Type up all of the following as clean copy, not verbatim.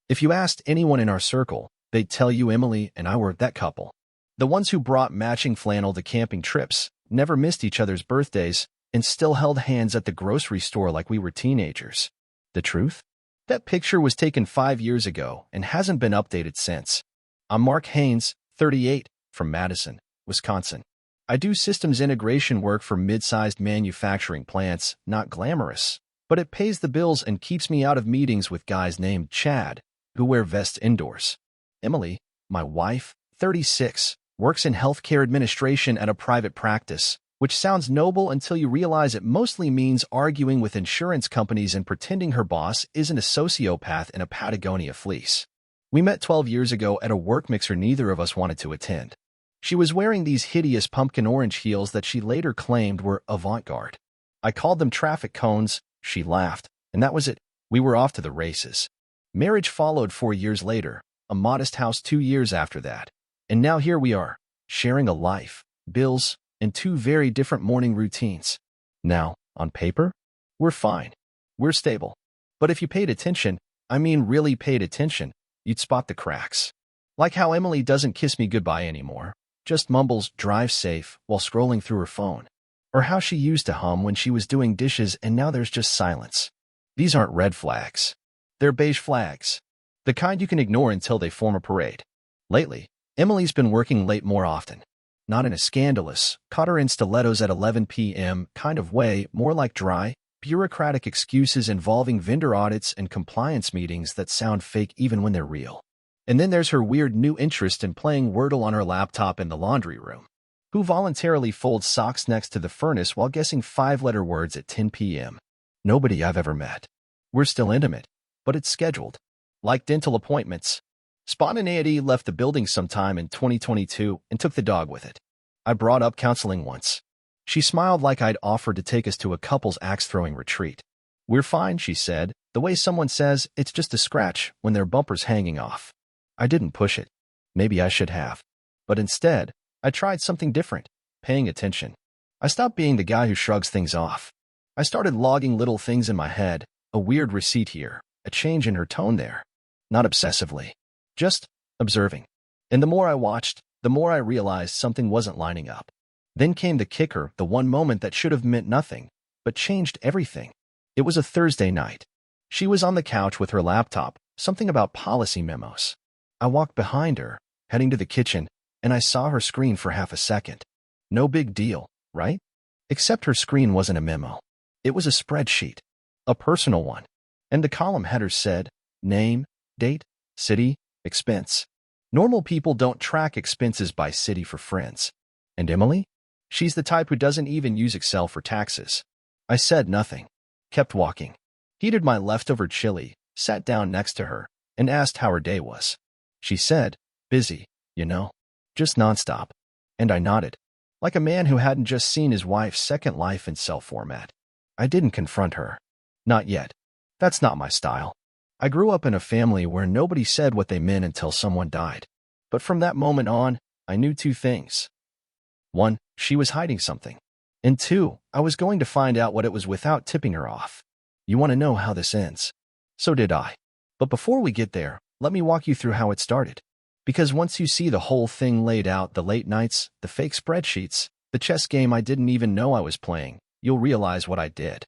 If you asked anyone in our circle, they'd tell you Emily and I were that couple. The ones who brought matching flannel to camping trips, never missed each other's birthdays, and still held hands at the grocery store like we were teenagers. The truth? That picture was taken 5 years ago and hasn't been updated since. I'm Mark Haynes, 38, from Madison, Wisconsin. I do systems integration work for mid-sized manufacturing plants, not glamorous, but it pays the bills and keeps me out of meetings with guys named Chad, who wear vests indoors. Emily, my wife, 36, works in healthcare administration at a private practice, which sounds noble until you realize it mostly means arguing with insurance companies and pretending her boss isn't a sociopath in a Patagonia fleece. We met 12 years ago at a work mixer neither of us wanted to attend. She was wearing these hideous pumpkin orange heels that she later claimed were avant-garde. I called them traffic cones, she laughed, and that was it. We were off to the races. Marriage followed 4 years later, a modest house 2 years after that, and now here we are, sharing a life, bills, and 2 very different morning routines. Now, on paper, we're fine. We're stable. But if you paid attention, I mean really paid attention, you'd spot the cracks. Like how Emily doesn't kiss me goodbye anymore, just mumbles "drive safe" while scrolling through her phone. Or how she used to hum when she was doing dishes and now there's just silence. These aren't red flags. They're beige flags. The kind you can ignore until they form a parade. Lately, Emily's been working late more often. Not in a scandalous, caught her in stilettos at 11 p.m. kind of way, more like dry, bureaucratic excuses involving vendor audits and compliance meetings that sound fake even when they're real. And then there's her weird new interest in playing Wordle on her laptop in the laundry room. Who voluntarily folds socks next to the furnace while guessing 5-letter words at 10 p.m. Nobody I've ever met. We're still intimate, but it's scheduled. Like dental appointments. Spontaneity left the building sometime in 2022 and took the dog with it. I brought up counseling once. She smiled like I'd offered to take us to a couple's axe-throwing retreat. We're fine, she said, the way someone says it's just a scratch when their bumper's hanging off. I didn't push it. Maybe I should have. But instead, I tried something different, paying attention. I stopped being the guy who shrugs things off. I started logging little things in my head, a weird receipt here, a change in her tone there. Not obsessively. Just observing. And the more I watched, the more I realized something wasn't lining up. Then came the kicker, the one moment that should have meant nothing, but changed everything. It was a Thursday night. She was on the couch with her laptop, something about policy memos. I walked behind her, heading to the kitchen, and I saw her screen for half a second. No big deal, right? Except her screen wasn't a memo. It was a spreadsheet. A personal one. And the column header said, name, date, city, expense. Normal people don't track expenses by city for friends. And Emily? She's the type who doesn't even use Excel for taxes. I said nothing. Kept walking. Heated my leftover chili, sat down next to her, and asked how her day was. She said, busy, you know. Just nonstop. And I nodded. Like a man who hadn't just seen his wife's second life in cell format. I didn't confront her. Not yet. That's not my style. I grew up in a family where nobody said what they meant until someone died. But from that moment on, I knew 2 things. 1, she was hiding something. And 2, I was going to find out what it was without tipping her off. You want to know how this ends? So did I. But before we get there, let me walk you through how it started. Because once you see the whole thing laid out, the late nights, the fake spreadsheets, the chess game I didn't even know I was playing, you'll realize what I did.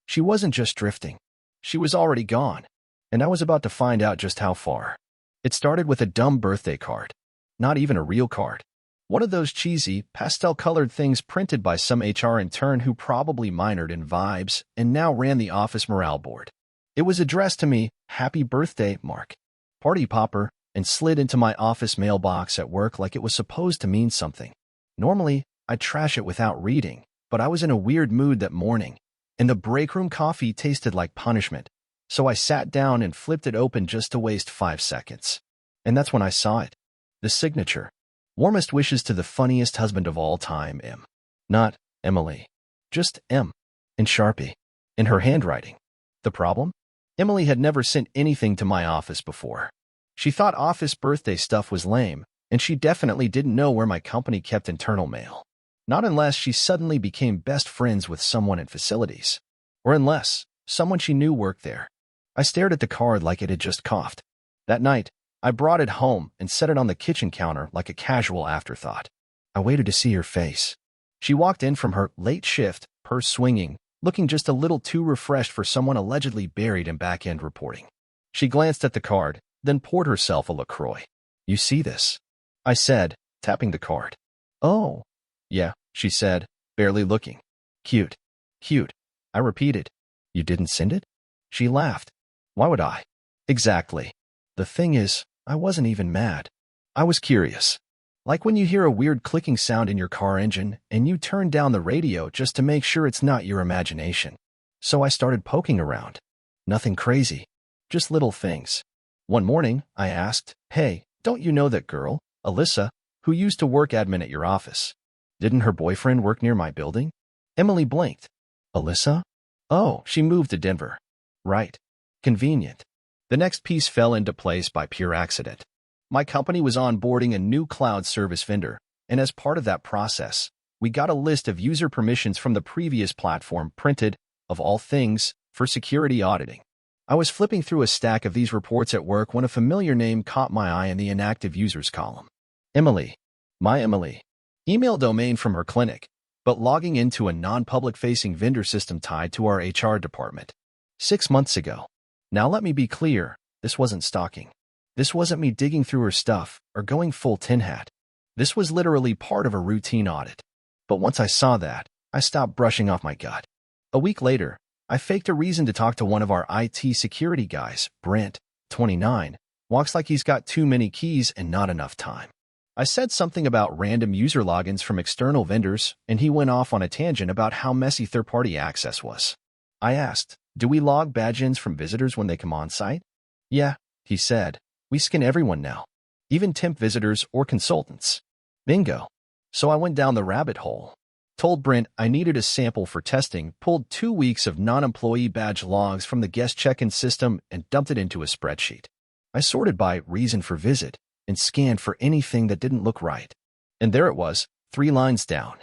She wasn't just drifting. She was already gone. And I was about to find out just how far. It started with a dumb birthday card. Not even a real card. One of those cheesy, pastel-colored things printed by some HR intern who probably minored in vibes and now ran the office morale board. It was addressed to me, "Happy birthday, Mark." Party popper, and slid into my office mailbox at work like it was supposed to mean something. Normally, I'd trash it without reading, but I was in a weird mood that morning, and the break room coffee tasted like punishment. So I sat down and flipped it open just to waste 5 seconds. And that's when I saw it. The signature. Warmest wishes to the funniest husband of all time, M. Not Emily. Just M. In Sharpie. In her handwriting. The problem? Emily had never sent anything to my office before. She thought office birthday stuff was lame, and she definitely didn't know where my company kept internal mail. Not unless she suddenly became best friends with someone in facilities. Or unless someone she knew worked there. I stared at the card like it had just coughed. That night, I brought it home and set it on the kitchen counter like a casual afterthought. I waited to see her face. She walked in from her late shift, purse swinging, looking just a little too refreshed for someone allegedly buried in back-end reporting. She glanced at the card, then poured herself a LaCroix. "You see this?" I said, tapping the card. "Oh, yeah," she said, barely looking. "Cute. Cute." I repeated. "You didn't send it?" She laughed. "Why would I?" "Exactly. The thing is, I wasn't even mad. I was curious. Like when you hear a weird clicking sound in your car engine and you turn down the radio just to make sure it's not your imagination. So I started poking around. Nothing crazy. Just little things. One morning, I asked, "Hey, don't you know that girl, Alyssa, who used to work admin at your office? Didn't her boyfriend work near my building?" Emily blinked. "Alyssa? Oh, she moved to Denver." "Right. Convenient." The next piece fell into place by pure accident. My company was onboarding a new cloud service vendor, and as part of that process, we got a list of user permissions from the previous platform printed, of all things, for security auditing. I was flipping through a stack of these reports at work when a familiar name caught my eye in the inactive users column. Emily. My Emily. Email domain from her clinic, but logging into a non-public facing vendor system tied to our HR department. 6 months ago. Now let me be clear, this wasn't stalking. This wasn't me digging through her stuff or going full tin hat. This was literally part of a routine audit. But once I saw that, I stopped brushing off my gut. A week later, I faked a reason to talk to one of our IT security guys, Brent, 29, walks like he's got too many keys and not enough time. I said something about random user logins from external vendors, and he went off on a tangent about how messy third-party access was. I asked, "Do we log badge-ins from visitors when they come on site?" "Yeah," he said. "We scan everyone now, even temp visitors or consultants." Bingo. So I went down the rabbit hole. Told Brent I needed a sample for testing, pulled 2 weeks of non-employee badge logs from the guest check-in system and dumped it into a spreadsheet. I sorted by reason for visit and scanned for anything that didn't look right. And there it was, 3 lines down.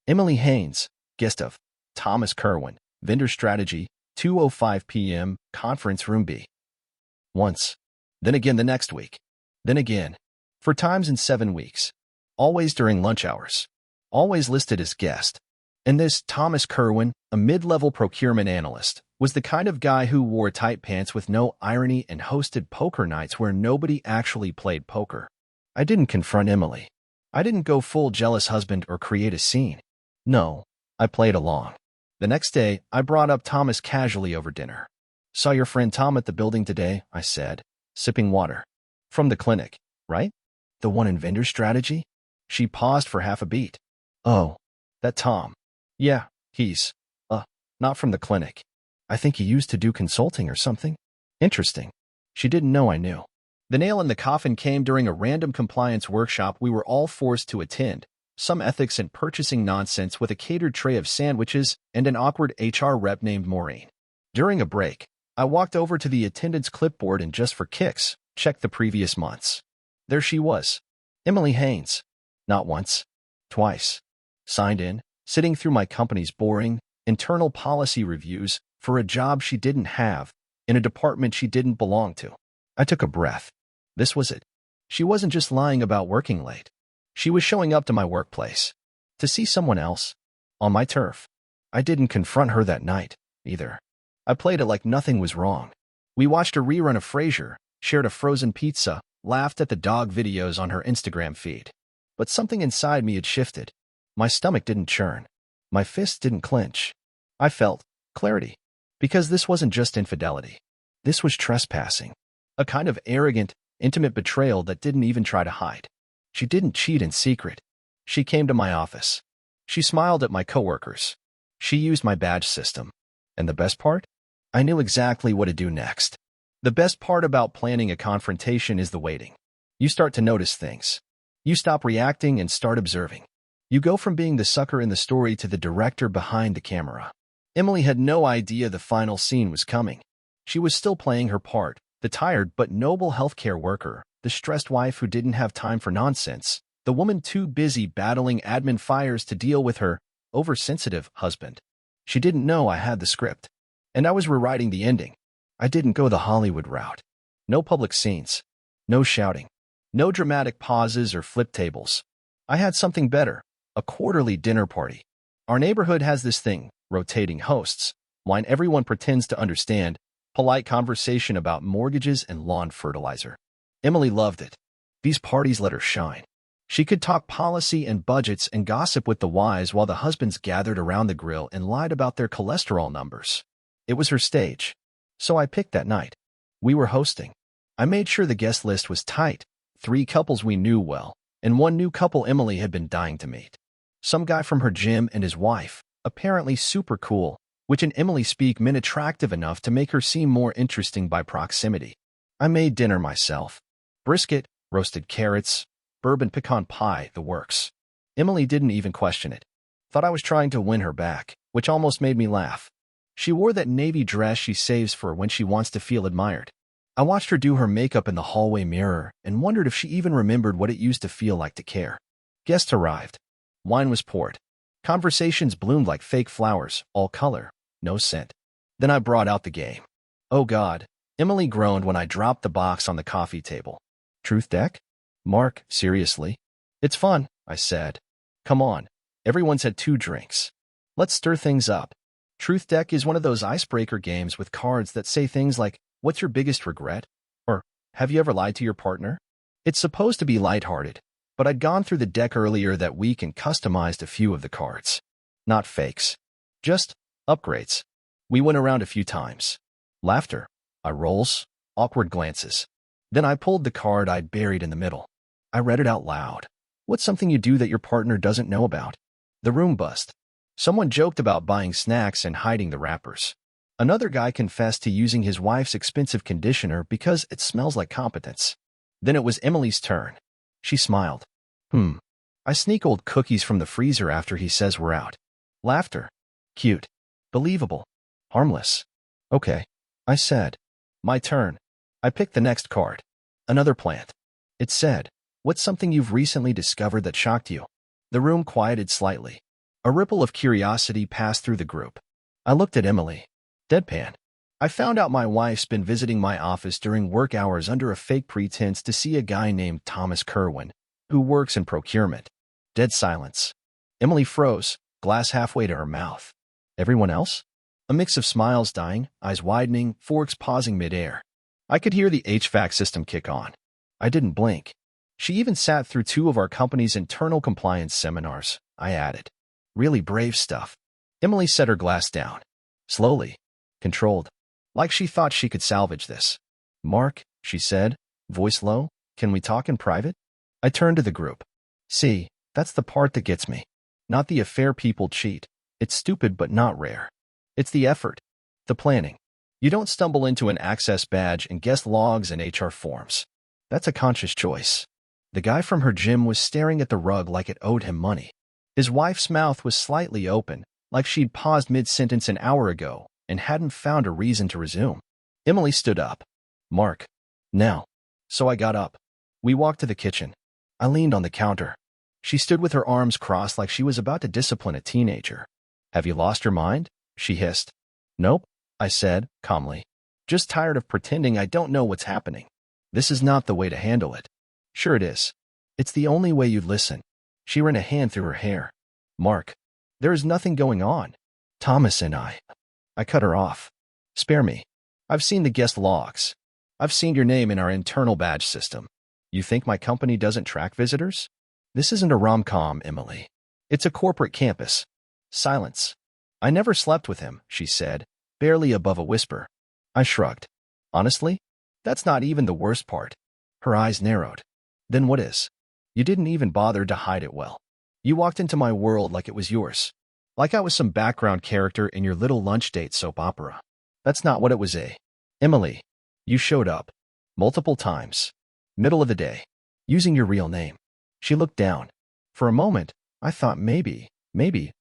Emily Haynes, guest of Thomas Kerwin, vendor strategy, 2:05 p.m., conference room B. Once. Then again the next week. Then again. 4 times in 7 weeks. Always during lunch hours. Always listed as guest. And this Thomas Kerwin, a mid-level procurement analyst, was the kind of guy who wore tight pants with no irony and hosted poker nights where nobody actually played poker. I didn't confront Emily. I didn't go full jealous husband or create a scene. No, I played along. The next day, I brought up Thomas casually over dinner. "Saw your friend Tom at the building today," I said, sipping water. "From the clinic, right? The one in vendor strategy?" She paused for half a beat. "Oh, that Tom. Yeah, he's, not from the clinic. I think he used to do consulting or something." "Interesting." She didn't know I knew. The nail in the coffin came during a random compliance workshop we were all forced to attend, some ethics and purchasing nonsense with a catered tray of sandwiches and an awkward HR rep named Maureen. During a break, I walked over to the attendance clipboard and just for kicks, checked the previous months. There she was. Emily Haynes. Not once. Twice. Signed in, sitting through my company's boring, internal policy reviews for a job she didn't have, in a department she didn't belong to. I took a breath. This was it. She wasn't just lying about working late. She was showing up to my workplace. To see someone else. On my turf. I didn't confront her that night, either. I played it like nothing was wrong. We watched a rerun of Frasier, shared a frozen pizza, laughed at the dog videos on her Instagram feed. But something inside me had shifted. My stomach didn't churn. My fists didn't clench. I felt clarity. Because this wasn't just infidelity. This was trespassing. A kind of arrogant, intimate betrayal that didn't even try to hide. She didn't cheat in secret. She came to my office. She smiled at my coworkers. She used my badge system. And the best part? I knew exactly what to do next. The best part about planning a confrontation is the waiting. You start to notice things. You stop reacting and start observing. You go from being the sucker in the story to the director behind the camera. Emily had no idea the final scene was coming. She was still playing her part, the tired but noble healthcare worker, the stressed wife who didn't have time for nonsense, the woman too busy battling admin fires to deal with her oversensitive husband. She didn't know I had the script. And I was rewriting the ending. I didn't go the Hollywood route. No public scenes. No shouting. No dramatic pauses or flip tables. I had something better. A quarterly dinner party. Our neighborhood has this thing, rotating hosts. Wine everyone pretends to understand. Polite conversation about mortgages and lawn fertilizer. Emily loved it. These parties let her shine. She could talk policy and budgets and gossip with the wives while the husbands gathered around the grill and lied about their cholesterol numbers. It was her stage. So I picked that night. We were hosting. I made sure the guest list was tight. 3 couples we knew well, and 1 new couple Emily had been dying to meet. Some guy from her gym and his wife, apparently super cool, which in Emily's speak meant attractive enough to make her seem more interesting by proximity. I made dinner myself. Brisket, roasted carrots, bourbon pecan pie, the works. Emily didn't even question it. Thought I was trying to win her back, which almost made me laugh. She wore that navy dress she saves for when she wants to feel admired. I watched her do her makeup in the hallway mirror and wondered if she even remembered what it used to feel like to care. Guests arrived. Wine was poured. Conversations bloomed like fake flowers, all color, no scent. Then I brought out the game. Oh God, Emily groaned when I dropped the box on the coffee table. Truth deck? Mark, seriously? It's fun, I said. Come on, everyone's had 2 drinks. Let's stir things up. Truth deck is one of those icebreaker games with cards that say things like, what's your biggest regret? Or, have you ever lied to your partner? It's supposed to be lighthearted, but I'd gone through the deck earlier that week and customized a few of the cards. Not fakes. Just upgrades. We went around a few times. Laughter, eye rolls, awkward glances. Then I pulled the card I'd buried in the middle. I read it out loud. What's something you do that your partner doesn't know about? The room buzzed. Someone joked about buying snacks and hiding the wrappers. Another guy confessed to using his wife's expensive conditioner because it smells like competence. Then it was Emily's turn. She smiled. I sneak old cookies from the freezer after he says we're out. Laughter. Cute. Believable. Harmless. Okay, I said. My turn. I picked the next card. Another plant. It said, what's something you've recently discovered that shocked you? The room quieted slightly. A ripple of curiosity passed through the group. I looked at Emily. Deadpan. I found out my wife's been visiting my office during work hours under a fake pretense to see a guy named Thomas Kerwin, who works in procurement. Dead silence. Emily froze, glass halfway to her mouth. Everyone else? A mix of smiles dying, eyes widening, forks pausing midair. I could hear the HVAC system kick on. I didn't blink. She even sat through 2 of our company's internal compliance seminars, I added. Really brave stuff. Emily set her glass down. Slowly. Controlled. Like she thought she could salvage this. Mark, she said, voice low, can we talk in private? I turned to the group. See, that's the part that gets me. Not the affair people cheat. It's stupid but not rare. It's the effort. The planning. You don't stumble into an access badge and guest logs and HR forms. That's a conscious choice. The guy from her gym was staring at the rug like it owed him money. His wife's mouth was slightly open, like she'd paused mid-sentence an hour ago and hadn't found a reason to resume. Emily stood up. Mark. Now. So I got up. We walked to the kitchen. I leaned on the counter. She stood with her arms crossed like she was about to discipline a teenager. Have you lost your mind? She hissed. Nope, I said, calmly. Just tired of pretending I don't know what's happening. This is not the way to handle it. Sure it is. It's the only way you'd listen. She ran a hand through her hair. Mark. There is nothing going on. Thomas and I cut her off. Spare me. I've seen the guest logs. I've seen your name in our internal badge system. You think my company doesn't track visitors? This isn't a rom-com, Emily. It's a corporate campus. Silence. I never slept with him, she said, barely above a whisper. I shrugged. Honestly, that's not even the worst part. Her eyes narrowed. Then what is? You didn't even bother to hide it well. You walked into my world like it was yours. Like I was some background character in your little lunch date soap opera. That's not what it was, Emily, you showed up. Multiple times. Middle of the day. Using your real name. She looked down. For a moment, I thought maybe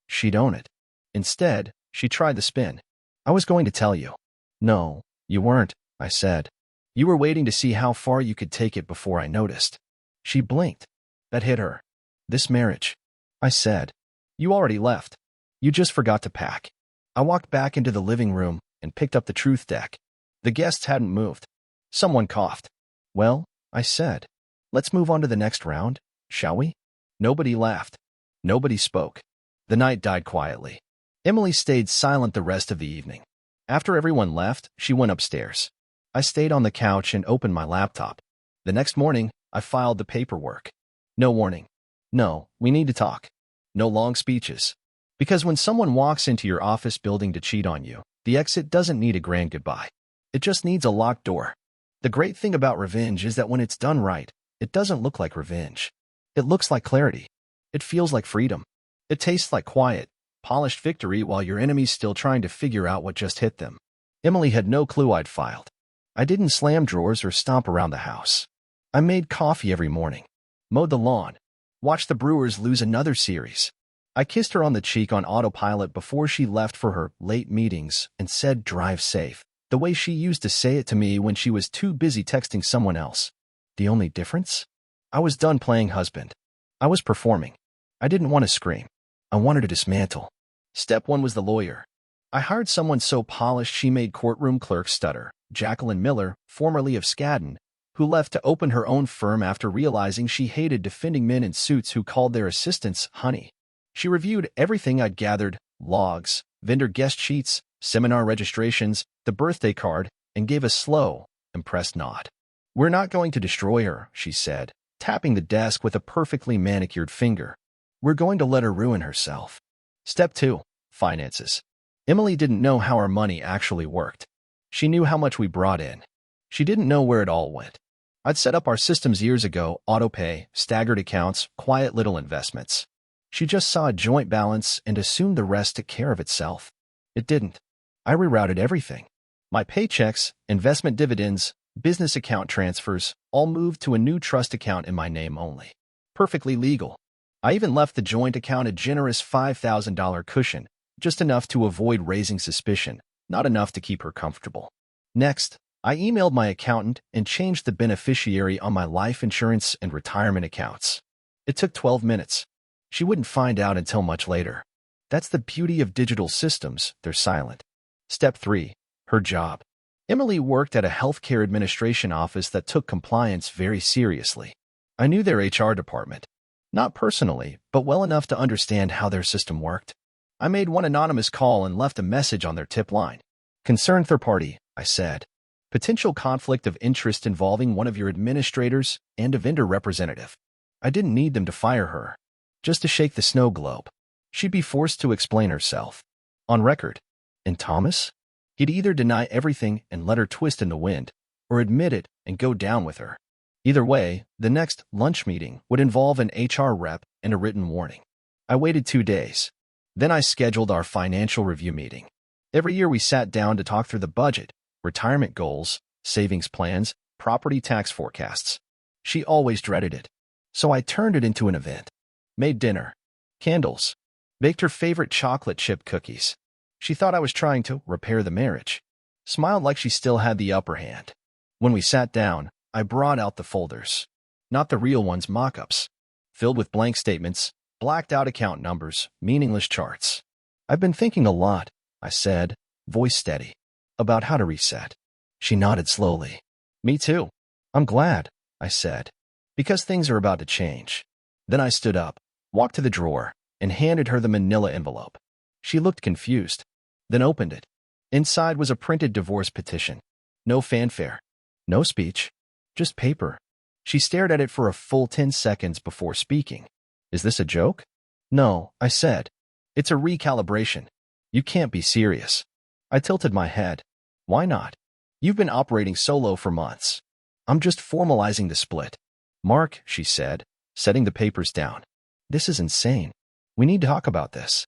she'd own it. Instead, she tried the spin. I was going to tell you. No, you weren't, I said. You were waiting to see how far you could take it before I noticed. She blinked. That hit her. This marriage. I said. You already left. You just forgot to pack. I walked back into the living room and picked up the truth deck. The guests hadn't moved. Someone coughed. Well, I said. Let's move on to the next round, shall we? Nobody laughed. Nobody spoke. The night died quietly. Emily stayed silent the rest of the evening. After everyone left, she went upstairs. I stayed on the couch and opened my laptop. The next morning, I filed the paperwork. No warning. No, we need to talk. No long speeches. Because when someone walks into your office building to cheat on you, the exit doesn't need a grand goodbye. It just needs a locked door. The great thing about revenge is that when it's done right, it doesn't look like revenge. It looks like clarity. It feels like freedom. It tastes like quiet, polished victory while your enemy's still trying to figure out what just hit them. Emily had no clue I'd filed. I didn't slam drawers or stomp around the house. I made coffee every morning, mowed the lawn, watched the Brewers lose another series. I kissed her on the cheek on autopilot before she left for her late meetings and said, "Drive safe," the way she used to say it to me when she was too busy texting someone else. The only difference? I was done playing husband. I was performing. I didn't want to scream. I wanted to dismantle. Step 1 was the lawyer. I hired someone so polished she made courtroom clerks stutter, Jacqueline Miller, formerly of Skadden, who left to open her own firm after realizing she hated defending men in suits who called their assistants honey. She reviewed everything I'd gathered, logs, vendor guest sheets, seminar registrations, the birthday card, and gave a slow, impressed nod. "We're not going to destroy her," she said, tapping the desk with a perfectly manicured finger. "We're going to let her ruin herself." Step 2, finances. Emily didn't know how our money actually worked. She knew how much we brought in. She didn't know where it all went. I'd set up our systems years ago, autopay, staggered accounts, quiet little investments. She just saw a joint balance and assumed the rest took care of itself. It didn't. I rerouted everything. My paychecks, investment dividends, business account transfers, all moved to a new trust account in my name only. Perfectly legal. I even left the joint account a generous $5,000 cushion, just enough to avoid raising suspicion, not enough to keep her comfortable. Next, I emailed my accountant and changed the beneficiary on my life insurance and retirement accounts. It took 12 minutes. She wouldn't find out until much later. That's the beauty of digital systems, they're silent. Step 3, her job. Emily worked at a healthcare administration office that took compliance very seriously. I knew their HR department. Not personally, but well enough to understand how their system worked. I made one anonymous call and left a message on their tip line. "Concerned third party," I said. "Potential conflict of interest involving one of your administrators and a vendor representative." I didn't need them to fire her, just to shake the snow globe. She'd be forced to explain herself. On record. And Thomas? He'd either deny everything and let her twist in the wind, or admit it and go down with her. Either way, the next lunch meeting would involve an HR rep and a written warning. I waited 2 days. Then I scheduled our financial review meeting. Every year we sat down to talk through the budget, retirement goals, savings plans, property tax forecasts. She always dreaded it. So I turned it into an event. Made dinner, candles, baked her favorite chocolate chip cookies. She thought I was trying to repair the marriage. Smiled like she still had the upper hand. When we sat down, I brought out the folders. Not the real ones, mock-ups. Filled with blank statements, blacked out account numbers, meaningless charts. "I've been thinking a lot," I said, voice steady, "about how to reset." She nodded slowly. "Me too. I'm glad," I said, "because things are about to change." Then I stood up, walked to the drawer, and handed her the manila envelope. She looked confused, then opened it. Inside was a printed divorce petition. No fanfare, no speech, just paper. She stared at it for a full 10 seconds before speaking. "Is this a joke?" "No," I said. "It's a recalibration. You can't be serious." I tilted my head. "Why not? You've been operating solo for months. I'm just formalizing the split." "Mark," she said, setting the papers down. "This is insane. We need to talk about this."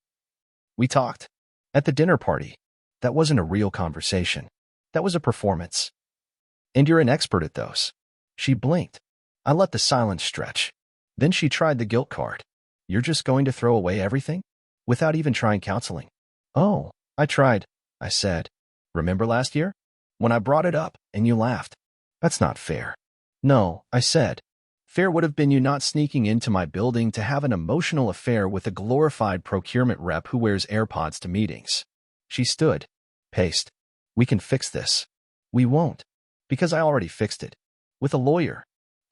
We talked. At the dinner party. That wasn't a real conversation. That was a performance. "And you're an expert at those." She blinked. I let the silence stretch. Then she tried the guilt card. "You're just going to throw away everything? Without even trying counseling?" "Oh, I tried," I said. "Remember last year? When I brought it up and you laughed?" "That's not fair." "No," I said. "Fair would have been you not sneaking into my building to have an emotional affair with a glorified procurement rep who wears AirPods to meetings." She stood. "Paced. We can fix this." "We won't." "Because I already fixed it. With a lawyer."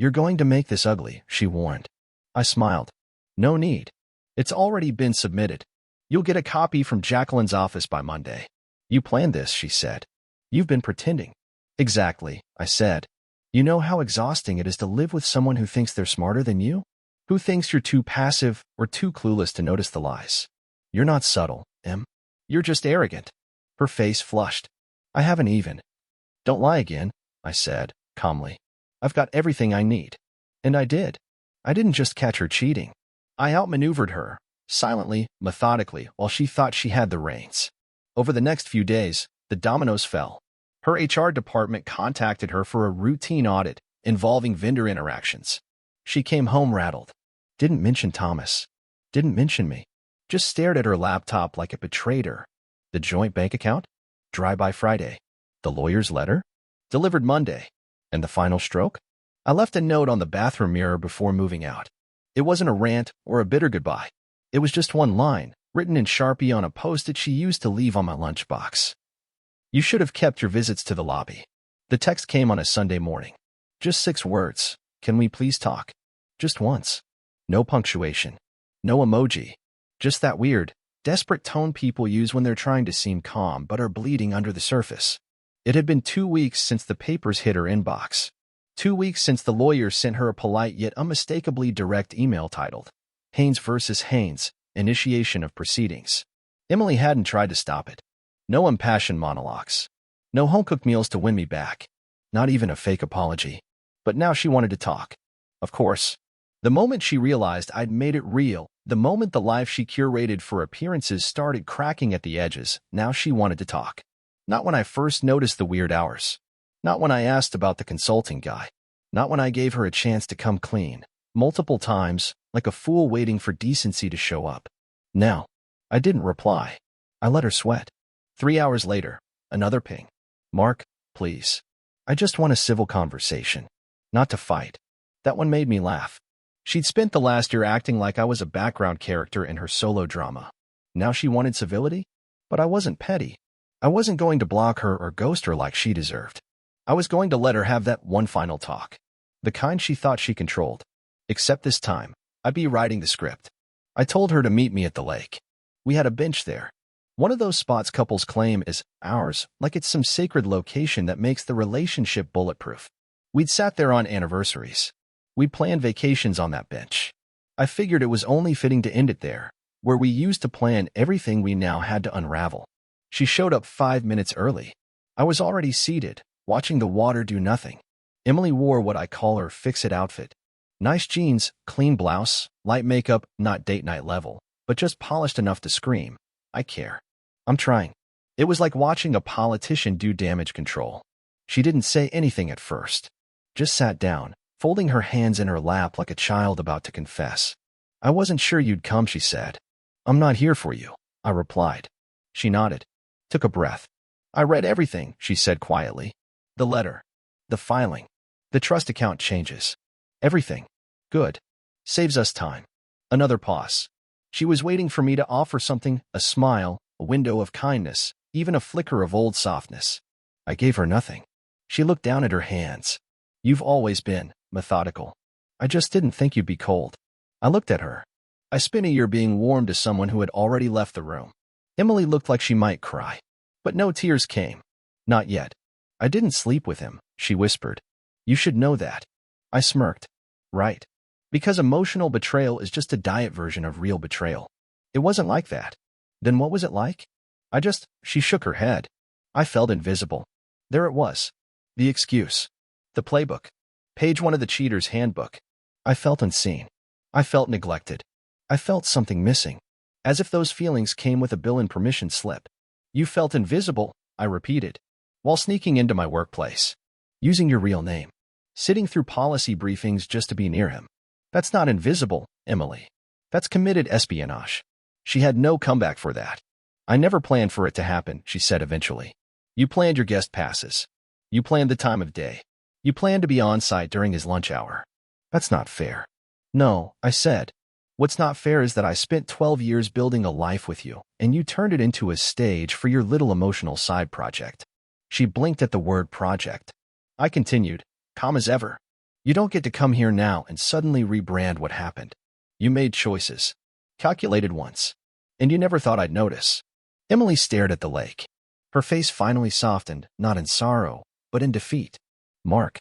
You're going to make this ugly, she warned. I smiled. No need. It's already been submitted. You'll get a copy from Jacqueline's office by Monday. You planned this, she said. You've been pretending. Exactly, I said. You know how exhausting it is to live with someone who thinks they're smarter than you? Who thinks you're too passive or too clueless to notice the lies? You're not subtle, Em. You're just arrogant. Her face flushed. I haven't even. Don't lie again, I said, calmly. I've got everything I need. And I did. I didn't just catch her cheating. I outmaneuvered her, silently, methodically, while she thought she had the reins. Over the next few days, the dominoes fell. Her HR department contacted her for a routine audit involving vendor interactions. She came home rattled. Didn't mention Thomas. Didn't mention me. Just stared at her laptop like it betrayed her. The joint bank account? Dry by Friday. The lawyer's letter? Delivered Monday. And the final stroke? I left a note on the bathroom mirror before moving out. It wasn't a rant or a bitter goodbye. It was just one line, written in Sharpie on a post-it she used to leave on my lunchbox. You should have kept your visits to the lobby. The text came on a Sunday morning. Just 6 words. Can we please talk? Just once. No punctuation. No emoji. Just that weird, desperate tone people use when they're trying to seem calm but are bleeding under the surface. It had been 2 weeks since the papers hit her inbox. 2 weeks since the lawyer sent her a polite yet unmistakably direct email titled, Haynes versus Haynes, Initiation of Proceedings. Emily hadn't tried to stop it. No impassioned monologues. No home-cooked meals to win me back. Not even a fake apology. But now she wanted to talk. Of course. The moment she realized I'd made it real, the moment the life she curated for appearances started cracking at the edges, now she wanted to talk. Not when I first noticed the weird hours. Not when I asked about the consulting guy. Not when I gave her a chance to come clean. Multiple times, like a fool waiting for decency to show up. Now, I didn't reply. I let her sweat. 3 hours later, another ping. Mark, please. I just want a civil conversation. Not to fight. That one made me laugh. She'd spent the last year acting like I was a background character in her solo drama. Now she wanted civility? But I wasn't petty. I wasn't going to block her or ghost her like she deserved. I was going to let her have that one final talk. The kind she thought she controlled. Except this time, I'd be writing the script. I told her to meet me at the lake. We had a bench there. One of those spots couples claim is ours, like it's some sacred location that makes the relationship bulletproof. We'd sat there on anniversaries. We'd planned vacations on that bench. I figured it was only fitting to end it there, where we used to plan everything we now had to unravel. She showed up 5 minutes early. I was already seated, watching the water do nothing. Emily wore what I call her fix-it outfit. Nice jeans, clean blouse, light makeup, not date night level, but just polished enough to scream, I care. I'm trying. It was like watching a politician do damage control. She didn't say anything at first. Just sat down, folding her hands in her lap like a child about to confess. I wasn't sure you'd come, she said. I'm not here for you, I replied. She nodded. Took a breath. I read everything, she said quietly. The letter. The filing. The trust account changes. Everything. Good. Saves us time. Another pause. She was waiting for me to offer something, a smile, a window of kindness, even a flicker of old softness. I gave her nothing. She looked down at her hands. You've always been methodical. I just didn't think you'd be cold. I looked at her. I spent a year being warm to someone who had already left the room. Emily looked like she might cry. But no tears came. Not yet. I didn't sleep with him, she whispered. You should know that. I smirked. Right. Because emotional betrayal is just a diet version of real betrayal. It wasn't like that. Then what was it like? She shook her head. I felt invisible. There it was. The excuse. The playbook. Page 1 of the cheater's handbook. I felt unseen. I felt neglected. I felt something missing. As if those feelings came with a bill-in permission slip. You felt invisible, I repeated, while sneaking into my workplace. Using your real name. Sitting through policy briefings just to be near him. That's not invisible, Emily. That's committed espionage. She had no comeback for that. I never planned for it to happen, she said eventually. You planned your guest passes. You planned the time of day. You planned to be on site during his lunch hour. That's not fair. No, I said. What's not fair is that I spent 12 years building a life with you, and you turned it into a stage for your little emotional side project. She blinked at the word project. I continued, calm as ever. You don't get to come here now and suddenly rebrand what happened. You made choices. Calculated ones. And you never thought I'd notice. Emily stared at the lake. Her face finally softened, not in sorrow, but in defeat. Mark.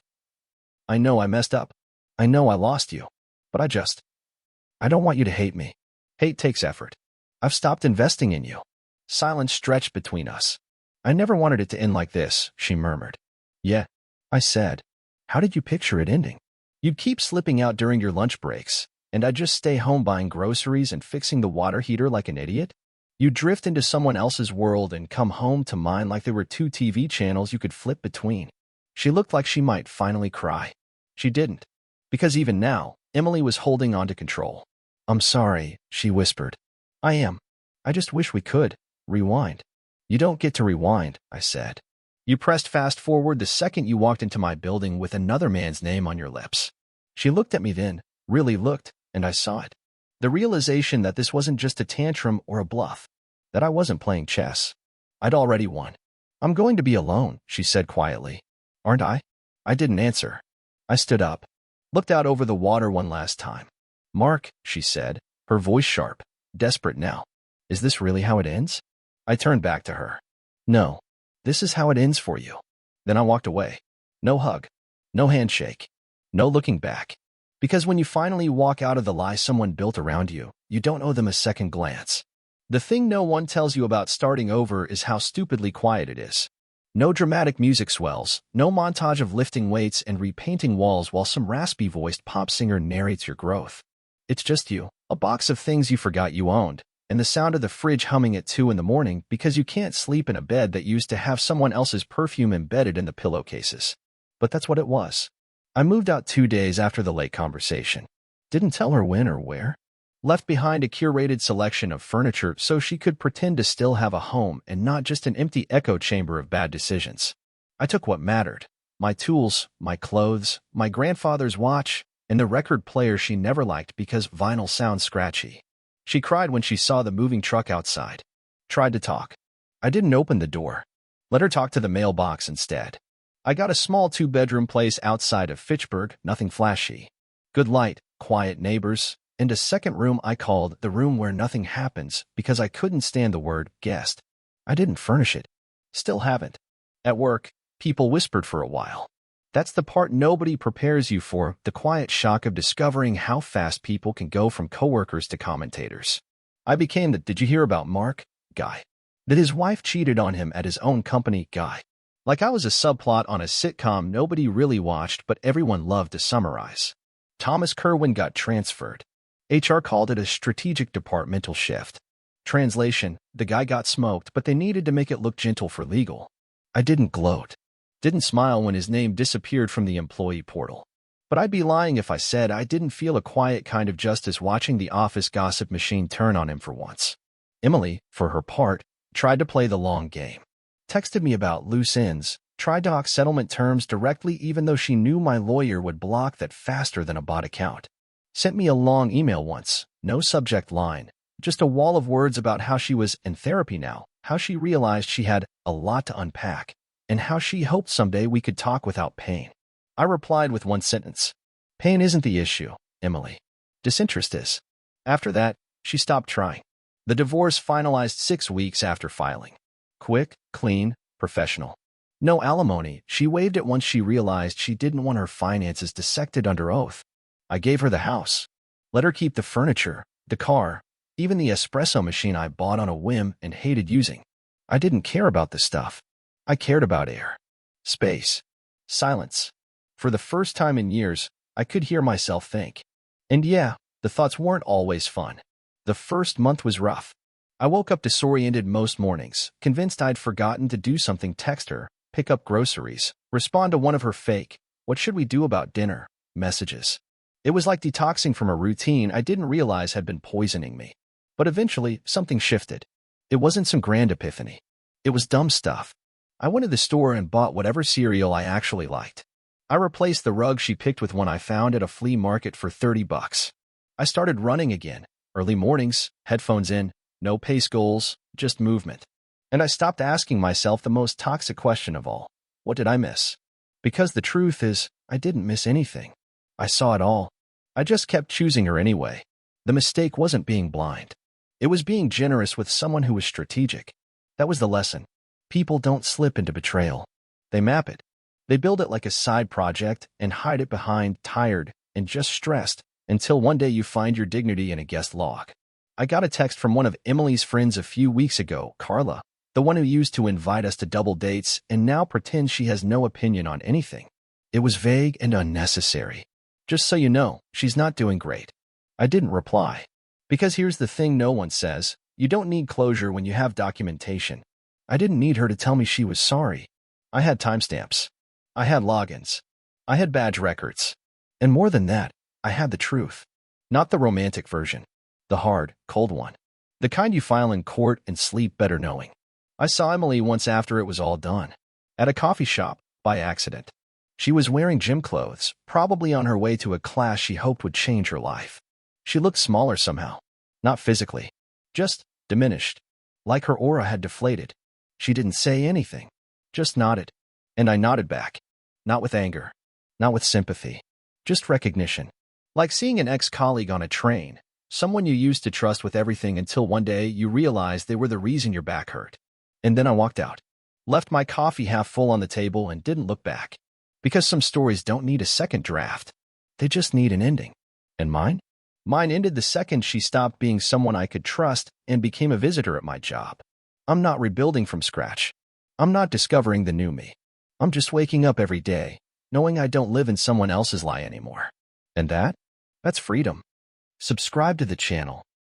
I know I messed up. I know I lost you. But I don't want you to hate me. Hate takes effort. I've stopped investing in you. Silence stretched between us. I never wanted it to end like this, she murmured. Yeah, I said. How did you picture it ending? You'd keep slipping out during your lunch breaks, and I'd just stay home buying groceries and fixing the water heater like an idiot? You'd drift into someone else's world and come home to mine like there were two TV channels you could flip between. She looked like she might finally cry. She didn't. Because even now, Emily was holding on to control. I'm sorry, she whispered. I am. I just wish we could. Rewind. You don't get to rewind, I said. You pressed fast forward the second you walked into my building with another man's name on your lips. She looked at me then, really looked, and I saw it. The realization that this wasn't just a tantrum or a bluff. That I wasn't playing chess. I'd already won. I'm going to be alone, she said quietly. Aren't I? I didn't answer. I stood up. Looked out over the water one last time. Mark, she said, her voice sharp, desperate now. Is this really how it ends? I turned back to her. No. This is how it ends for you. Then I walked away. No hug. No handshake. No looking back. Because when you finally walk out of the lie someone built around you, you don't owe them a second glance. The thing no one tells you about starting over is how stupidly quiet it is. No dramatic music swells, no montage of lifting weights and repainting walls while some raspy-voiced pop singer narrates your growth. It's just you, a box of things you forgot you owned, and the sound of the fridge humming at 2 in the morning because you can't sleep in a bed that used to have someone else's perfume embedded in the pillowcases. But that's what it was. I moved out 2 days after the late conversation. Didn't tell her when or where. Left behind a curated selection of furniture so she could pretend to still have a home and not just an empty echo chamber of bad decisions. I took what mattered. My tools, my clothes, my grandfather's watch, and the record player she never liked because vinyl sounds scratchy. She cried when she saw the moving truck outside. Tried to talk. I didn't open the door. Let her talk to the mailbox instead. I got a small 2-bedroom place outside of Fitchburg, nothing flashy. Good light, quiet neighbors, and a second room I called the room where nothing happens because I couldn't stand the word guest. I didn't furnish it. Still haven't. At work, people whispered for a while. That's the part nobody prepares you for, the quiet shock of discovering how fast people can go from coworkers to commentators. I became the "did you hear about Mark?" guy. That his wife cheated on him at his own company guy. Like I was a subplot on a sitcom nobody really watched but everyone loved to summarize. Thomas Kerwin got transferred. HR called it a strategic departmental shift. Translation, the guy got smoked, but they needed to make it look gentle for legal. I didn't gloat. Didn't smile when his name disappeared from the employee portal. But I'd be lying if I said I didn't feel a quiet kind of justice watching the office gossip machine turn on him for once. Emily, for her part, tried to play the long game. Texted me about loose ends, tried to talk settlement terms directly even though she knew my lawyer would block that faster than a bot account. Sent me a long email once, no subject line, just a wall of words about how she was in therapy now, how she realized she had a lot to unpack, and how she hoped someday we could talk without pain. I replied with one sentence. Pain isn't the issue, Emily. Disinterest is. After that, she stopped trying. The divorce finalized 6 weeks after filing. Quick, clean, professional. No alimony. She waived it once she realized she didn't want her finances dissected under oath. I gave her the house. Let her keep the furniture, the car, even the espresso machine I bought on a whim and hated using. I didn't care about the stuff. I cared about air, space, silence. For the first time in years, I could hear myself think. And yeah, the thoughts weren't always fun. The first month was rough. I woke up disoriented most mornings, convinced I'd forgotten to do something, text her, pick up groceries, respond to one of her fake, "What should we do about dinner?" messages. It was like detoxing from a routine I didn't realize had been poisoning me. But eventually, something shifted. It wasn't some grand epiphany. It was dumb stuff. I went to the store and bought whatever cereal I actually liked. I replaced the rug she picked with one I found at a flea market for $30. I started running again. Early mornings, headphones in, no pace goals, just movement. And I stopped asking myself the most toxic question of all. What did I miss? Because the truth is, I didn't miss anything. I saw it all. I just kept choosing her anyway. The mistake wasn't being blind. It was being generous with someone who was strategic. That was the lesson. People don't slip into betrayal. They map it. They build it like a side project and hide it behind tired and just stressed until one day you find your dignity in a guest log. I got a text from one of Emily's friends a few weeks ago, Carla, the one who used to invite us to double dates and now pretends she has no opinion on anything. It was vague and unnecessary. Just so you know, she's not doing great. I didn't reply. Because here's the thing no one says, you don't need closure when you have documentation. I didn't need her to tell me she was sorry. I had timestamps. I had logins. I had badge records. And more than that, I had the truth. Not the romantic version. The hard, cold one. The kind you file in court and sleep better knowing. I saw Emily once after it was all done. At a coffee shop, by accident. She was wearing gym clothes, probably on her way to a class she hoped would change her life. She looked smaller somehow. Not physically. Just diminished. Like her aura had deflated. She didn't say anything. Just nodded. And I nodded back. Not with anger. Not with sympathy. Just recognition. Like seeing an ex-colleague on a train. Someone you used to trust with everything until one day you realized they were the reason your back hurt. And then I walked out. Left my coffee half full on the table and didn't look back. Because some stories don't need a second draft. They just need an ending. And mine? Mine ended the second she stopped being someone I could trust and became a visitor at my job. I'm not rebuilding from scratch. I'm not discovering the new me. I'm just waking up every day, knowing I don't live in someone else's lie anymore. And that's freedom. Subscribe to the channel